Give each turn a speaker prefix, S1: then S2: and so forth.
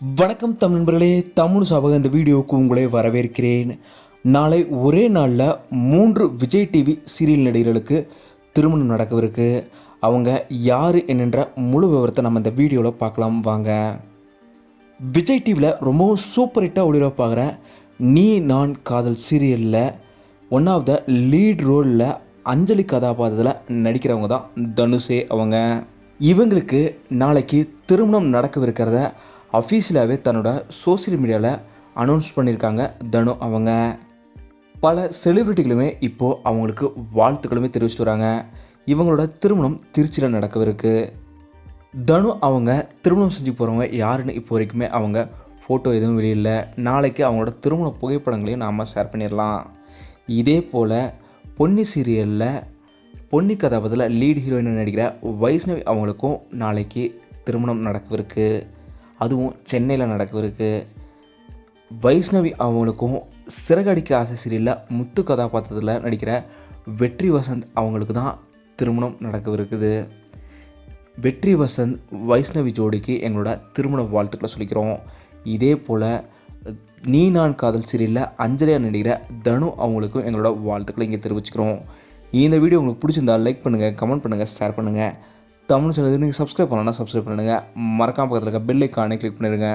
S1: வணக்கம் தமிழ் நண்பர்களே, தமிழ் சாபக இந்த வீடியோவுக்கு உங்களை வரவேற்கிறேன். நாளை ஒரே நாளில் 3 விஜய் டிவி சீரியல் நடிகர்களுக்கு திருமணம் நடக்கவிருக்கு. அவங்க யார் என்னென்ற முழு விவரத்தை நம்ம இந்த வீடியோவில் பார்க்கலாம் வாங்க. விஜய் டிவியில் ரொம்பவும் சூப்பர் ஹிட்டாக ஒளிபரப்பாகிற நீ நான் காதல் சீரியலில் ஒன் ஆஃப் த லீட் ரோலில் அஞ்சலி கதாபாத்திரத்தில் நடிக்கிறவங்க தான் தனுஷே அவங்க. இவங்களுக்கு நாளைக்கு திருமணம் நடக்கவிருக்கிறத அஃபீஷியலாகவே தன்னோட சோசியல் மீடியாவில் அனௌன்ஸ் பண்ணியிருக்காங்க தனு அவங்க. பல செலிப்ரிட்டிகளுமே இப்போது அவங்களுக்கு வாழ்த்துக்களுமே தெரிவிச்சுட்டு வராங்க. இவங்களோட திருமணம் திருச்சியில் நடக்கவிருக்கு. தனு அவங்க திருமணம் செஞ்சு போகிறவங்க யாருன்னு இப்போ வரைக்குமே அவங்க ஃபோட்டோ எதுவும் வெளியில்லை. நாளைக்கு அவங்களோட திருமண புகைப்படங்களையும் நாம் ஷேர் பண்ணிடலாம். இதே போல் பொன்னி சீரியலில் பொன்னி கதாபாத்திரத்தில் லீட் ஹீரோயின் நடிக்கிற வைஷ்ணவி அவங்களுக்கும் நாளைக்கு திருமணம் நடக்கவிருக்கு. அதுவும் சென்னையில் நடக்கவிருக்கு. வைஷ்ணவி அவங்களுக்கும் சிறகடிக்க ஆசை சீரியலில் முத்து கதாபாத்திரத்தில் நடிக்கிற வெற்றி வசந்த் அவங்களுக்கு தான் திருமணம் நடக்கவிருக்குது. வெற்றி வசந்த் வைஷ்ணவி ஜோடிக்கு எங்களோட திருமண வாழ்த்துக்களை சொல்லிக்கிறோம். இதே போல் நீ நான் காதல் சீரியலில் அஞ்சலியாக நடிக்கிற தனு அவங்களுக்கும் எங்களோட வாழ்த்துக்களை இங்கே தெரிவிச்சுக்கிறோம். இந்த வீடியோ உங்களுக்கு பிடிச்சிருந்தால் லைக் பண்ணுங்கள், கமெண்ட் பண்ணுங்கள், ஷேர் பண்ணுங்கள். தமிழ் சேனலுக்கு நீங்கள் சப்ஸ்கிரைப் பண்ணலன்னா சப்ஸ்கிரைப் பண்ணுங்கள். மறக்காம பக்கத்தில் இருக்க பெல் ஐக்கானை கிளிக் பண்ணிடுங்க.